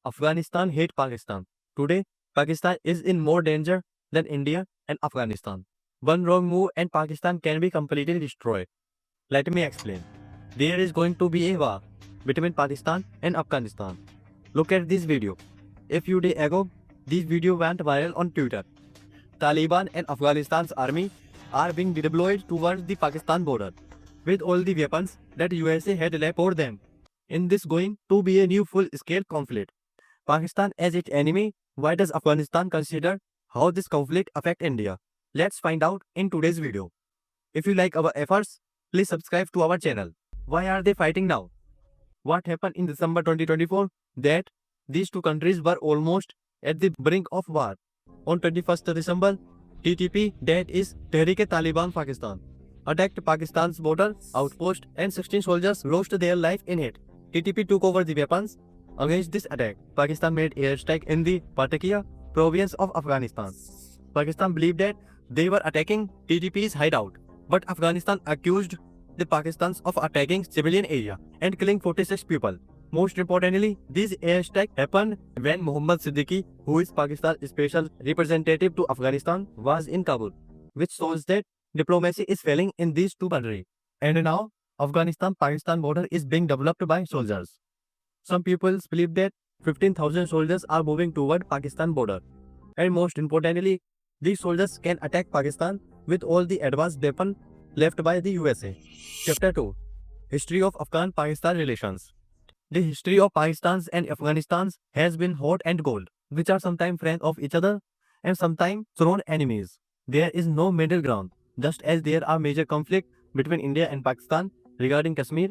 Afghanistan hate Pakistan. Today, Pakistan is in more danger than India and Afghanistan. One wrong move and Pakistan can be completely destroyed. Let me explain. There is going to be a war between Pakistan and Afghanistan. Look at this video. A few days ago, this video went viral on Twitter. Taliban and Afghanistan's army are being deployed towards the Pakistan border with all the weapons that USA had left for them. In this going to be a new full-scale conflict. Pakistan as its enemy, why does Afghanistan consider how this conflict affect India? Let's find out in today's video. If you like our efforts, please subscribe to our channel. Why are they fighting now? What happened in December 2024 that these two countries were almost at the brink of war? On 21st December, TTP, that is Tehrik-e-Taliban Pakistan, attacked Pakistan's border outpost and 16 soldiers lost their life in it. TTP took over the weapons. Against this attack, Pakistan made airstrike in the Patakia province of Afghanistan. Pakistan believed that they were attacking TTP's hideout, but Afghanistan accused the Pakistans of attacking civilian area and killing 46 people. Most importantly, this airstrike happened when Mohammad Siddiqui, who is Pakistan's special representative to Afghanistan, was in Kabul, which shows that diplomacy is failing in these two countries. And now, Afghanistan-Pakistan border is being developed by soldiers. Some people believe that 15,000 soldiers are moving toward Pakistan border. And most importantly, these soldiers can attack Pakistan with all the advanced weapons left by the USA. Chapter 2. History of Afghan-Pakistan Relations. The history of Pakistan's and Afghanistan's has been hot and cold, which are sometimes friends of each other and sometimes sworn enemies. There is no middle ground, just as there are major conflicts between India and Pakistan regarding Kashmir.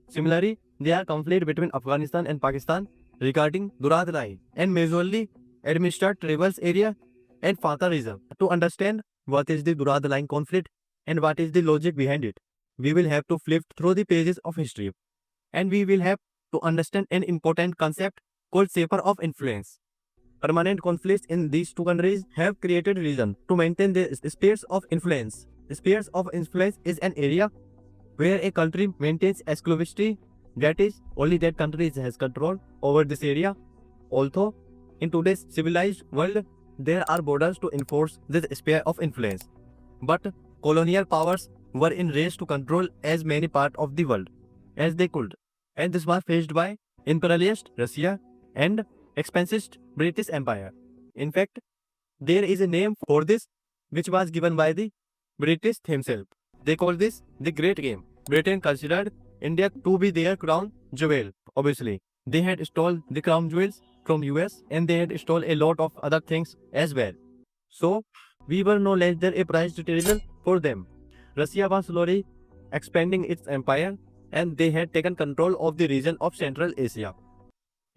Similarly, there are conflicts between Afghanistan and Pakistan regarding Durrad Line and majorly administered tribal area and Fatah region. To understand what is the Durrad Line conflict and what is the logic behind it, we will have to flip through the pages of history, and we will have to understand an important concept called sphere of influence. Permanent conflicts in these two countries have created reason to maintain the spheres of influence. Spheres of influence is an area where a country maintains exclusivity, that is, only that country has control over this area. Although, in today's civilized world, there are borders to enforce this sphere of influence. But colonial powers were in race to control as many parts of the world as they could. And this was faced by imperialist Russia and expansionist British Empire. In fact, there is a name for this which was given by the British themselves. They call this the Great Game. Britain considered India to be their crown jewel. Obviously, they had stolen the crown jewels from US and they had stolen a lot of other things as well. So, we were no less than a prized treasure for them. Russia was slowly expanding its empire and they had taken control of the region of Central Asia.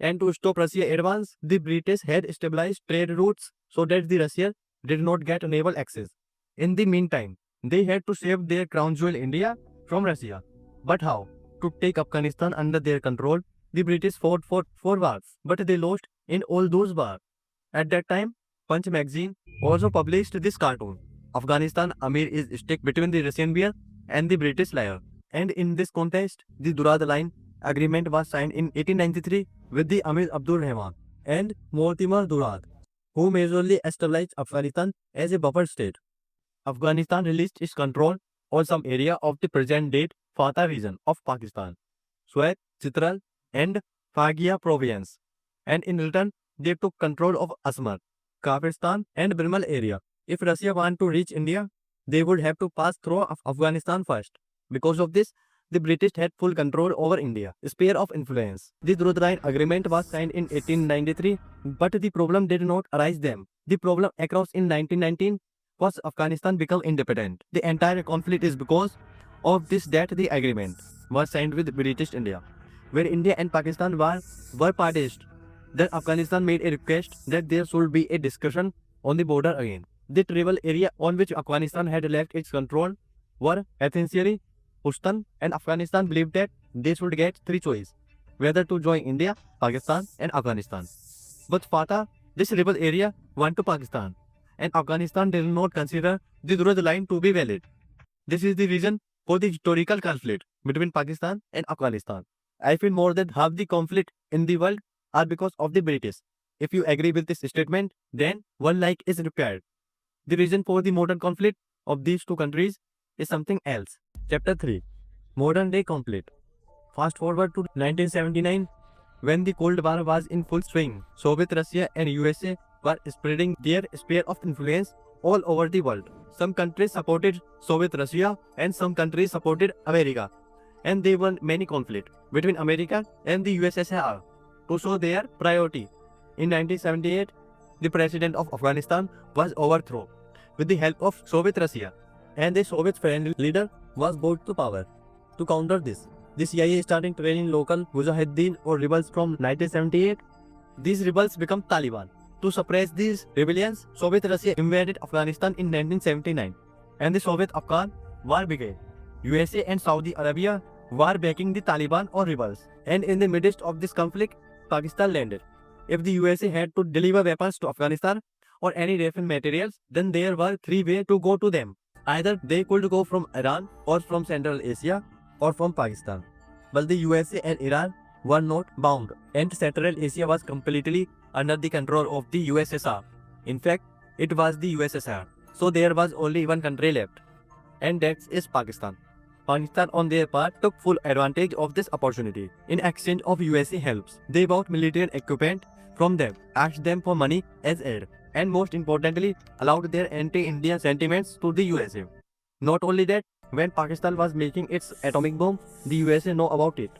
And to stop Russia advance, the British had established trade routes so that the Russia did not get naval access. In the meantime, they had to save their crown jewel India from Russia. But how? To take Afghanistan under their control, the British fought for 4 wars, but they lost in all those wars. At that time, Punch magazine also published this cartoon. Afghanistan Amir is stuck between the Russian bear and the British liar. And in this contest, the Durrad Line Agreement was signed in 1893 with the Amir Abdul Rahman and Mortimer Durrad, who majorly established Afghanistan as a buffer state. Afghanistan released its control on some area of the present-day Fatah region of Pakistan, Swat, Chitral, and Fagia province, and in return, they took control of Asmar, Kafirstan, and Birmal area. If Russia wanted to reach India, they would have to pass through Afghanistan first. Because of this, the British had full control over India. Sphere of influence. The Durrad Line Agreement was signed in 1893, but the problem did not arise then. The problem across in 1919 was Afghanistan become independent. The entire conflict is because of this that the agreement was signed with British India, where India and Pakistan were parties. Then Afghanistan made a request that there should be a discussion on the border again. The tribal area on which Afghanistan had left its control were essentially Pushtun, and Afghanistan believed that they should get 3 choices, whether to join India, Pakistan, and Afghanistan. But Fatah, this rebel area, went to Pakistan, and Afghanistan did not consider the Durrad Line to be valid. This is the reason for the historical conflict between Pakistan and Afghanistan. I feel more than half the conflict in the world are because of the British. If you agree with this statement, then one like is required. The reason for the modern conflict of these two countries is something else. Chapter 3. Modern day conflict. Fast forward to 1979, when the Cold War was in full swing. Soviet Russia and USA were spreading their sphere of influence all over the world. Some countries supported Soviet Russia and some countries supported America. And there were many conflicts between America and the USSR to show their priority. In 1978, the president of Afghanistan was overthrown with the help of Soviet Russia, and the Soviet-friendly leader was brought to power. To counter this, the CIA started training local Mujahideen or rebels from 1978. These rebels became Taliban. To suppress these rebellions, Soviet Russia invaded Afghanistan in 1979, and the Soviet-Afghan War began. USA and Saudi Arabia were backing the Taliban or rebels, and in the midst of this conflict, Pakistan landed. If the USA had to deliver weapons to Afghanistan or any weapon materials, then there were three ways to go to them. Either they could go from Iran or from Central Asia or from Pakistan. But the USA and Iran were not bound, and Central Asia was completely under the control of the USSR. In fact, it was the USSR. So there was only one country left, and that is Pakistan. Pakistan on their part took full advantage of this opportunity. In exchange of USA helps, they bought military equipment from them, asked them for money as aid, and most importantly, allowed their anti-Indian sentiments to the USA. Not only that, when Pakistan was making its atomic bomb, the USA know about it,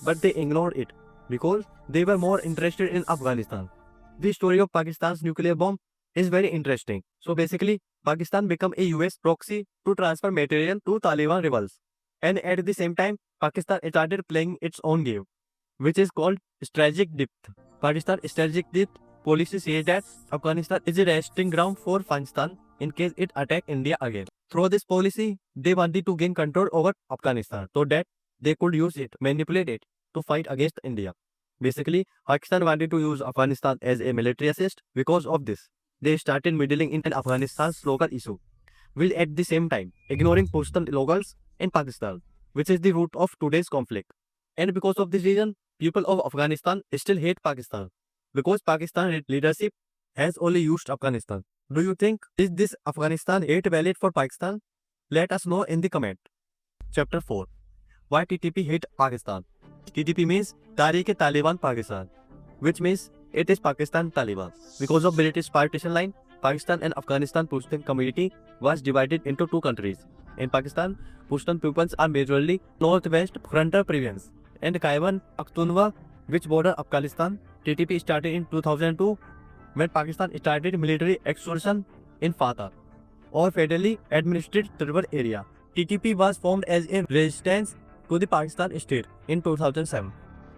but they ignored it because they were more interested in Afghanistan. The story of Pakistan's nuclear bomb is very interesting. So basically, Pakistan became a US proxy to transfer material to Taliban rebels. And at the same time, Pakistan started playing its own game, which is called strategic depth. Pakistan's strategic depth policy says that Afghanistan is a resting ground for Pakistan in case it attacks India again. Through this policy, they wanted to gain control over Afghanistan so that they could use it, manipulate it to fight against India. Basically, Pakistan wanted to use Afghanistan as a military assist. Because of this, they started meddling in Afghanistan's local issue, while at the same time ignoring Pashtun locals in Pakistan, which is the root of today's conflict. And because of this reason, people of Afghanistan still hate Pakistan, because Pakistan leadership has only used Afghanistan. Do you think is this Afghanistan hate valid for Pakistan? Let us know in the comment. Chapter 4. Why TTP hate Pakistan? TTP means Tariq-e-Taliban Pakistan, which means it is Pakistan Taliban. Because of British partition line, Pakistan and Afghanistan Pashtun community was divided into two countries. In Pakistan, Pashtun peoples are majorly northwest frontier province and Khyber Pakhtunkhwa, which border Afghanistan. TTP started in 2002 when Pakistan started military excursion in FATA, or federally administered tribal area. TTP was formed as a resistance to the Pakistan state in 2007,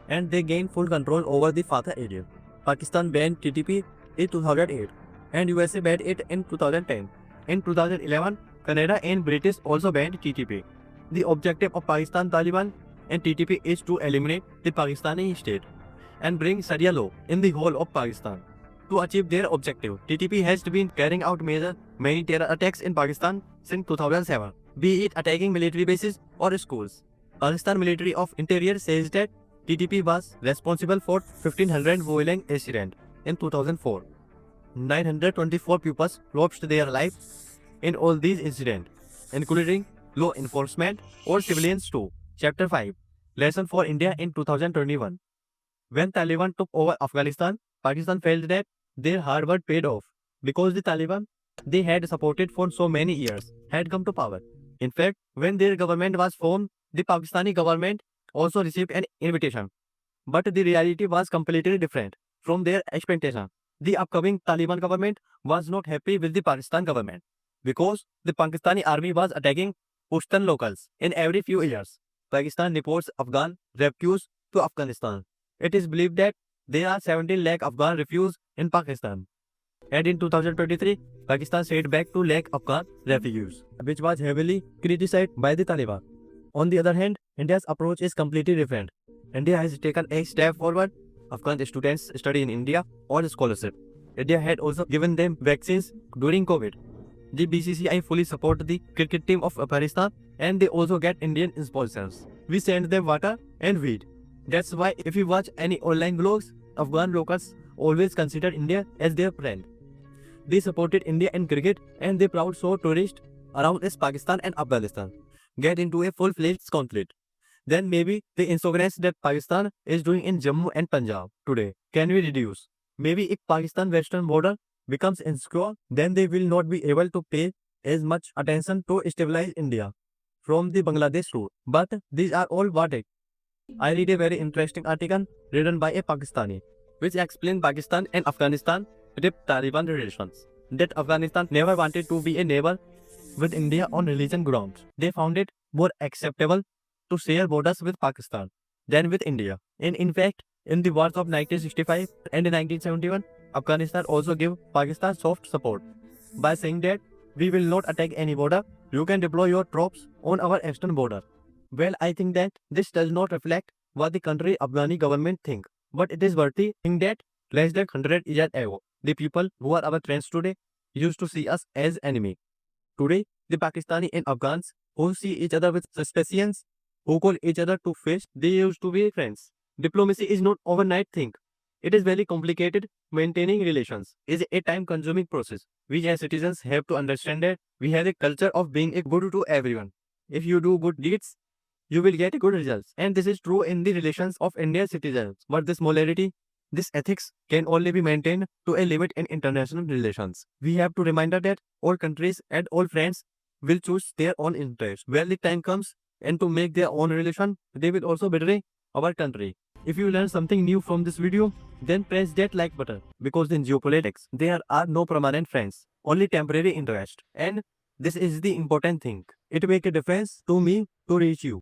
and they gained full control over the FATA area. Pakistan banned TTP in 2008, and USA banned it in 2010. In 2011, Canada and British also banned TTP. The objective of Pakistan Taliban and TTP is to eliminate the Pakistani state and bring Sharia law in the whole of Pakistan. To achieve their objective, TTP has been carrying out many terror attacks in Pakistan since 2007, be it attacking military bases or schools. Pakistan Ministry of Interior says that TTP was responsible for 1500 violent incidents in 2004. 924 pupils lost their lives in all these incidents, including law enforcement or civilians too. Chapter 5. Lesson for India in 2021. When Taliban took over Afghanistan, Pakistan felt that their hard work paid off because the Taliban they had supported for so many years had come to power. In fact, when their government was formed, the Pakistani government also received an invitation. But the reality was completely different from their expectation. The upcoming Taliban government was not happy with the Pakistan government because the Pakistani army was attacking Pashtun locals in every few years. Pakistan reports Afghan refugees to Afghanistan. It is believed that there are 17 lakh Afghan refugees in Pakistan. And in 2023, Pakistan sent back 2 lakh Afghan refugees, which was heavily criticized by the Taliban. On the other hand, India's approach is completely different. India has taken a step forward. Afghan students study in India on scholarship. India had also given them vaccines during COVID. The BCCI fully support the cricket team of Afghanistan, and they also get Indian sponsors. We send them water and weed. That's why if you watch any online vlogs, Afghan locals always considered India as their friend. They supported India in cricket and they proud saw tourists around as Pakistan and Afghanistan get into a full-fledged conflict. Then maybe the insurgents that Pakistan is doing in Jammu and Punjab today can be reduced. Maybe if Pakistan western border becomes insecure, then they will not be able to pay as much attention to stabilize India from the Bangladesh route. But these are all what it. I read a very interesting article written by a Pakistani, which explained Pakistan and Afghanistan with Taliban relations. That Afghanistan never wanted to be a neighbor with India on religion grounds. They found it more acceptable to share borders with Pakistan than with India. And in fact, in the wars of 1965 and 1971, Afghanistan also gave Pakistan soft support by saying that we will not attack any border. You can deploy your troops on our eastern border. Well, I think that this does not reflect what the country Afghani government think, but it is worthy in that less than 100 years ago, the people who are our friends today used to see us as enemy. Today, the Pakistani and Afghans who see each other with suspicions, who call each other to fish, they used to be friends. Diplomacy is not overnight thing. It is very complicated. Maintaining relations is a time-consuming process. We as citizens have to understand that we have a culture of being a good to everyone. If you do good deeds, you will get good results. And this is true in the relations of Indian citizens. But this morality, this ethics can only be maintained to a limit in international relations. We have to remind that all countries and all friends will choose their own interest. When the time comes and to make their own relation, they will also betray our country. If you learn something new from this video, then press that like button. Because in geopolitics, there are no permanent friends, only temporary interest. And this is the important thing. It makes a difference to me to reach you.